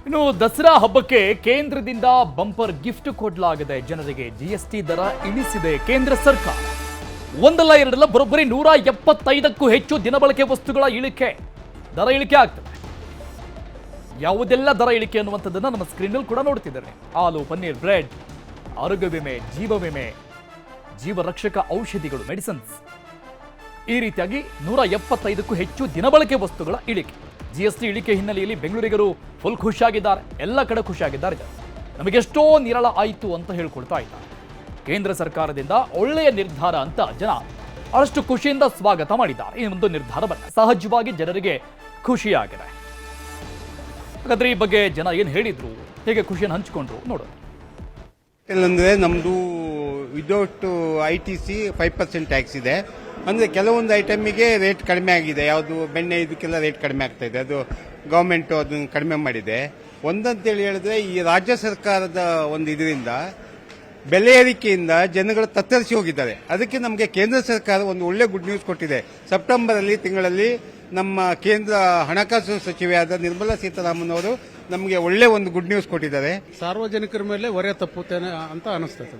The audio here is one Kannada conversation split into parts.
ಇನ್ನು ದಸರಾ ಹಬ್ಬಕ್ಕೆ ಕೇಂದ್ರದಿಂದ ಬಂಪರ್ ಗಿಫ್ಟ್ ಕೊಡಲಾಗಿದೆ. ಜನರಿಗೆ ಜಿಎಸ್ಟಿ ದರ ಇಳಿಸಿದೆ ಕೇಂದ್ರ ಸರ್ಕಾರ. ಒಂದಲ್ಲ ಎರಡಲ್ಲ ಬರೋಬ್ಬರಿ 175ಕ್ಕೂ ಹೆಚ್ಚು ದಿನಬಳಕೆ ವಸ್ತುಗಳ ದರ ಇಳಿಕೆ ಆಗ್ತದೆ. ಯಾವುದೆಲ್ಲ ದರ ಇಳಿಕೆ ಅನ್ನುವಂಥದ್ದನ್ನು ನಮ್ಮ ಸ್ಕ್ರೀನಲ್ಲಿ ಕೂಡ ನೋಡ್ತಿದ್ದಾರೆ. ಹಾಲು, ಪನ್ನೀರ್, ಬ್ರೆಡ್, ಆರೋಗ್ಯ ವಿಮೆ, ಜೀವ ವಿಮೆ, ಜೀವ ರಕ್ಷಕ ಔಷಧಿಗಳು, ಮೆಡಿಸಿನ್ಸ್, ಈ ರೀತಿಯಾಗಿ 175ಕ್ಕೂ ಹೆಚ್ಚು ದಿನಬಳಕೆ ವಸ್ತುಗಳ ಇಳಿಕೆ. ಜಿಎಸ್ಟಿ ಇಳಿಕೆ ಹಿನ್ನೆಲೆಯಲ್ಲಿ ಬೆಂಗಳೂರಿಗರು ಫುಲ್ ಖುಷಿಯಾಗಿದ್ದಾರೆ. ಎಲ್ಲ ಕಡೆ ಖುಷಿಯಾಗಿದ್ದಾರೆ. ನಮಗೆಷ್ಟೋ ನಿರಳ ಆಯಿತು ಅಂತ ಹೇಳ್ಕೊಳ್ತಾ ಇದ್ದಾರೆ. ಕೇಂದ್ರ ಸರ್ಕಾರದಿಂದ ಒಳ್ಳೆಯ ನಿರ್ಧಾರ ಅಂತ ಜನ ಅಷ್ಟು ಖುಷಿಯಿಂದ ಸ್ವಾಗತ ಮಾಡಿದ್ದಾರೆ. ಈ ಒಂದು ನಿರ್ಧಾರವನ್ನು ಸಹಜವಾಗಿ ಜನರಿಗೆ ಖುಷಿಯಾಗಿದೆ. ಹಾಗಾದ್ರೆ ಈ ಬಗ್ಗೆ ಜನ ಏನು ಹೇಳಿದ್ರು, ಹೇಗೆ ಖುಷಿಯನ್ನು ಹಂಚಿಕೊಂಡ್ರು ನೋಡೋಣ. ಇಲ್ಲಂದ್ರೆ ನಮ್ದು ವಿದೌಟ್ ITC 5% ಟ್ಯಾಕ್ಸ್ ಇದೆ. ಅಂದ್ರೆ ಕೆಲವೊಂದು ಐಟಮಿಗೆ ರೇಟ್ ಕಡಿಮೆ ಆಗಿದೆ. ಯಾವುದು ಬೆಣ್ಣೆ ಇದಕ್ಕೆಲ್ಲ ರೇಟ್ ಕಡಿಮೆ ಆಗ್ತಾ ಇದೆ. ಅದು ಗವರ್ಮೆಂಟ್ ಅದನ್ನು ಕಡಿಮೆ ಮಾಡಿದೆ. ಒಂದಂತೇಳಿ ಹೇಳಿದ್ರೆ ಈ ರಾಜ್ಯ ಸರ್ಕಾರದ ಒಂದು ಇದರಿಂದ ಬೆಲೆ ಏರಿಕೆಯಿಂದ ಜನಗಳು ತತ್ತರಿಸಿ ಹೋಗಿದ್ದಾರೆ. ಅದಕ್ಕೆ ನಮಗೆ ಕೇಂದ್ರ ಸರ್ಕಾರ ಒಂದು ಒಳ್ಳೆ ಗುಡ್ ನ್ಯೂಸ್ ಕೊಟ್ಟಿದೆ. ಸೆಪ್ಟೆಂಬರ್ ತಿಂಗಳಲ್ಲಿ ನಮ್ಮ ಕೇಂದ್ರ ಹಣಕಾಸು ಸಚಿವೆಯಾದ ನಿರ್ಮಲಾ ಸೀತಾರಾಮನ್ ಅವರು ನಮಗೆ ಒಳ್ಳೆ ಒಂದು ಗುಡ್ ನ್ಯೂಸ್ ಕೊಟ್ಟಿದ್ದಾರೆ. ಸಾರ್ವಜನಿಕರ ಮೇಲೆ ಹೊರೆ ತಪ್ಪುತ್ತೇನೆ ಅಂತ ಅನಿಸ್ತದೆ.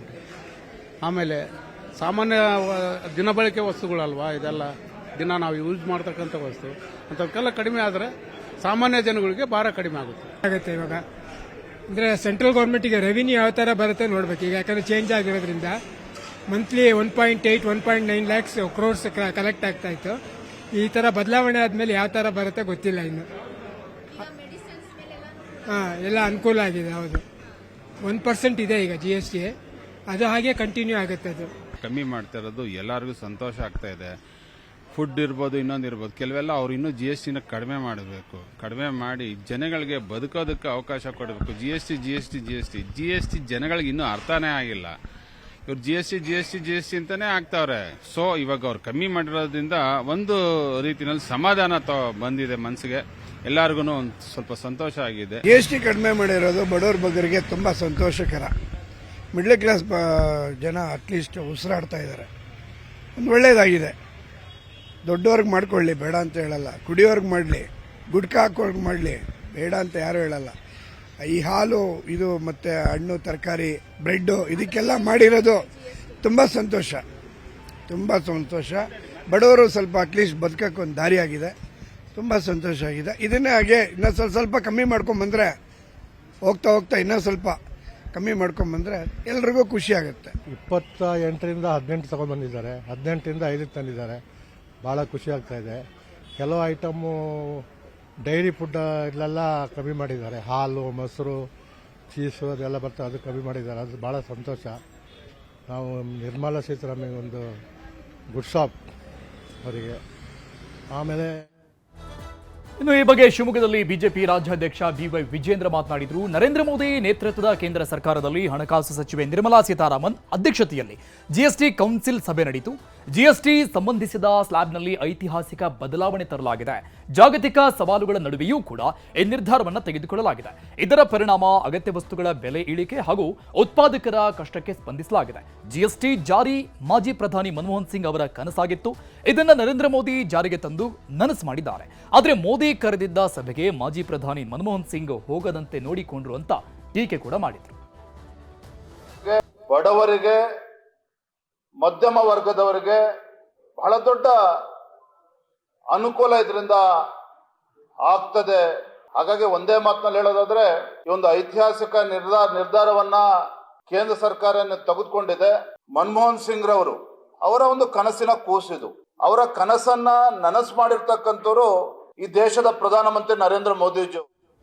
ಆಮೇಲೆ ಸಾಮಾನ್ಯ ದಿನಬಳಕೆ ವಸ್ತುಗಳಲ್ವಾ, ಇದೆಲ್ಲ ದಿನ ನಾವು ಯೂಸ್ ಮಾಡ್ತಕ್ಕಂಥ ವಸ್ತು ಅಂಥವಕ್ಕೆಲ್ಲ ಕಡಿಮೆ ಆದರೆ ಸಾಮಾನ್ಯ ಜನಗಳಿಗೆ ಭಾರ ಕಡಿಮೆ ಆಗುತ್ತೆ. ಇವಾಗ ಅಂದರೆ ಸೆಂಟ್ರಲ್ ಗೌರ್ಮೆಂಟಿಗೆ ರೆವಿನ್ಯೂ ಯಾವ ಥರ ಬರುತ್ತೆ ನೋಡ್ಬೇಕು. ಈಗ ಯಾಕಂದರೆ ಚೇಂಜ್ ಆಗಿರೋದ್ರಿಂದ ಮಂತ್ಲಿ 1.8 1.9 ಲ್ಯಾಕ್ಸ್ ಕ್ರೋರ್ಸ್ ಕಲೆಕ್ಟ್ ಆಗ್ತಾ ಇತ್ತು. ಈ ಥರ ಬದಲಾವಣೆ ಆದಮೇಲೆ ಯಾವ ಥರ ಬರುತ್ತೆ ಗೊತ್ತಿಲ್ಲ ಇನ್ನು. ಎಲ್ಲ ಅನುಕೂಲ ಆಗಿದೆ. ಹೌದು, 1% ಇದೆ ಈಗ GST. ಅದು ಹಾಗೆ ಕಂಟಿನ್ಯೂ ಆಗುತ್ತೆ. ಅದು ಕಮ್ಮಿ ಮಾಡ್ತಾ ಇರೋದು ಎಲ್ಲರಿಗೂ ಸಂತೋಷ ಆಗ್ತಾ ಇದೆ. ಫುಡ್ ಇರ್ಬೋದು, ಇನ್ನೊಂದಿರ್ಬೋದು, ಕೆಲವೆಲ್ಲ ಅವ್ರು ಇನ್ನೂ GSTನ ಕಡಿಮೆ ಮಾಡಬೇಕು. ಕಡಿಮೆ ಮಾಡಿ ಜನಗಳಿಗೆ ಬದುಕೋದಕ್ಕೆ ಅವಕಾಶ ಕೊಡಬೇಕು. GST ಜನಗಳಿಗೆ ಇನ್ನೂ ಅರ್ಥನೇ ಆಗಿಲ್ಲ. ಇವ್ರು GST ಅಂತಾನೆ ಆಗ್ತಾವ್ರೆ. ಸೊ ಇವಾಗ ಅವ್ರು ಕಮ್ಮಿ ಮಾಡಿರೋದ್ರಿಂದ ಒಂದು ರೀತಿಯಲ್ಲಿ ಸಮಾಧಾನ ಬಂದಿದೆ ಮನಸ್ಸಿಗೆ. ಎಲ್ಲರಿಗೂ ಒಂದು ಸ್ವಲ್ಪ ಸಂತೋಷ ಆಗಿದೆ. GST ಕಡಿಮೆ ಮಾಡಿರೋದು ಬಡವ್ರ ಬಗ್ಗರಿಗೆ ತುಂಬಾ ಸಂತೋಷಕರ. ಮಿಡ್ಲ್ ಕ್ಲಾಸ್ ಜನ ಅಟ್ಲೀಸ್ಟ್ ಉಸಿರಾಡ್ತಾ ಇದ್ದಾರೆ. ಒಂದು ಒಳ್ಳೇದಾಗಿದೆ. ದೊಡ್ಡವ್ರಿಗೆ ಮಾಡ್ಕೊಳ್ಳಿ, ಬೇಡ ಅಂತ ಹೇಳಲ್ಲ. ಕುಡಿಯೋರ್ಗೆ ಮಾಡಲಿ, ಗುಡ್ಕಾ ಹಾಕೋರ್ಗೆ ಮಾಡಲಿ, ಬೇಡ ಅಂತ ಯಾರು ಹೇಳಲ್ಲ. ಈ ಹಾಲು ಇದು ಮತ್ತೆ ಹಣ್ಣು ತರಕಾರಿ ಬ್ರೆಡ್ ಇದಕ್ಕೆಲ್ಲ ಮಾಡಿರೋದು ತುಂಬ ಸಂತೋಷ. ಬಡವರು ಸ್ವಲ್ಪ ಅಟ್ಲೀಸ್ಟ್ ಬದುಕಕ್ಕೆ ಒಂದು ದಾರಿ ಆಗಿದೆ. ತುಂಬ ಸಂತೋಷ ಆಗಿದೆ. ಇದನ್ನೇ ಹಾಗೆ ಇನ್ನೂ ಸ್ವಲ್ಪ ಕಮ್ಮಿ ಮಾಡ್ಕೊಂಬಂದ್ರೆ, ಹೋಗ್ತಾ ಇನ್ನೂ ಸ್ವಲ್ಪ ಕಮ್ಮಿ ಮಾಡ್ಕೊಂಬಂದ್ರೆ ಎಲ್ರಿಗೂ ಖುಷಿ ಆಗುತ್ತೆ. 28ರಿಂದ 18 ತಗೊಂಡ್ ಬಂದಿದ್ದಾರೆ, 18ರಿಂದ 5 ತಂದಿದ್ದಾರೆ. ಭಾಳ ಖುಷಿ ಆಗ್ತಾ ಇದೆ. ಕೆಲವು ಐಟಮು ಡೈರಿ ಫುಡ್ ಇಲ್ಲೆಲ್ಲ ಕಮ್ಮಿ ಮಾಡಿದ್ದಾರೆ. ಹಾಲು, ಮೊಸರು, ಚೀಸು ಅದೆಲ್ಲ ಬರ್ತದೆ, ಅದು ಕಮ್ಮಿ ಮಾಡಿದ್ದಾರೆ. ಅದು ಭಾಳ ಸಂತೋಷ. ನಾವು ನಿರ್ಮಲಾ ಸೀತಾರಾಮನ್ ಒಂದು ಗುಡ್ ಶಾಪ್ ಅವರಿಗೆ. ಆಮೇಲೆ ಇನ್ನು ಈ ಬಗ್ಗೆ ಶಿವಮೊಗ್ಗದಲ್ಲಿ ಬಿಜೆಪಿ ರಾಜ್ಯಾಧ್ಯಕ್ಷ BY ವಿಜೇಂದ್ರ ಮಾತನಾಡಿದರು. ನರೇಂದ್ರ ಮೋದಿ ನೇತೃತ್ವದ ಕೇಂದ್ರ ಸರ್ಕಾರದಲ್ಲಿ ಹಣಕಾಸು ಸಚಿವೆ ನಿರ್ಮಲಾ ಸೀತಾರಾಮನ್ ಅಧ್ಯಕ್ಷತೆಯಲ್ಲಿ GST ಕೌನ್ಸಿಲ್ ಸಭೆ ನಡೆಯಿತು. GST ಸಂಬಂಧಿಸಿದ ಸ್ಲ್ಯಾಬ್ನಲ್ಲಿ ಐತಿಹಾಸಿಕ ಬದಲಾವಣೆ ತರಲಾಗಿದೆ. ಜಾಗತಿಕ ಸವಾಲುಗಳ ನಡುವೆಯೂ ಕೂಡ ಈ ನಿರ್ಧಾರವನ್ನು ತೆಗೆದುಕೊಳ್ಳಲಾಗಿದೆ. ಇದರ ಪರಿಣಾಮ ಅಗತ್ಯ ವಸ್ತುಗಳ ಬೆಲೆ ಇಳಿಕೆ ಹಾಗೂ ಉತ್ಪಾದಕರ ಕಷ್ಟಕ್ಕೆ ಸ್ಪಂದಿಸಲಾಗಿದೆ. GST ಜಾರಿ ಮಾಜಿ ಪ್ರಧಾನಿ ಮನಮೋಹನ್ ಸಿಂಗ್ ಅವರ ಕನಸಾಗಿತ್ತು. ಇದನ್ನು ನರೇಂದ್ರ ಮೋದಿ ಜಾರಿಗೆ ತಂದು ನನಸು ಮಾಡಿದ್ದಾರೆ. ಆದರೆ ಮೋದಿ ಕರೆದಿದ್ದ ಸಭೆಗೆ ಮಾಜಿ ಪ್ರಧಾನಿ ಮನಮೋಹನ್ ಸಿಂಗ್ ಹೋಗದಂತೆ ನೋಡಿಕೊಂಡ್ರು ಅಂತ ಟೀಕೆ ಕೂಡ ಮಾಡಿದ್ರು. ಬಡವರಿಗೆ, ಮಧ್ಯಮ ವರ್ಗದವರಿಗೆ ಬಹಳ ದೊಡ್ಡ ಅನುಕೂಲ ಇದರಿಂದ ಆಗ್ತದೆ. ಹಾಗಾಗಿ ಒಂದೇ ಮಾತಿನಲ್ಲಿ ಹೇಳೋದಾದ್ರೆ, ಈ ಒಂದು ಐತಿಹಾಸಿಕ ನಿರ್ಧಾರವನ್ನ ಕೇಂದ್ರ ಸರ್ಕಾರ ತೆಗೆದುಕೊಂಡಿದೆ. ಮನಮೋಹನ್ ಸಿಂಗ್ ರವರು ಅವರ ಒಂದು ಕನಸಿನ ಕೂಸಿದು. ಅವರ ಕನಸನ್ನ ನನಸು ಮಾಡಿರ್ತಕ್ಕಂಥವ್ರು ಈ ದೇಶದ ಪ್ರಧಾನಮಂತ್ರಿ ನರೇಂದ್ರ ಮೋದಿಜಿ.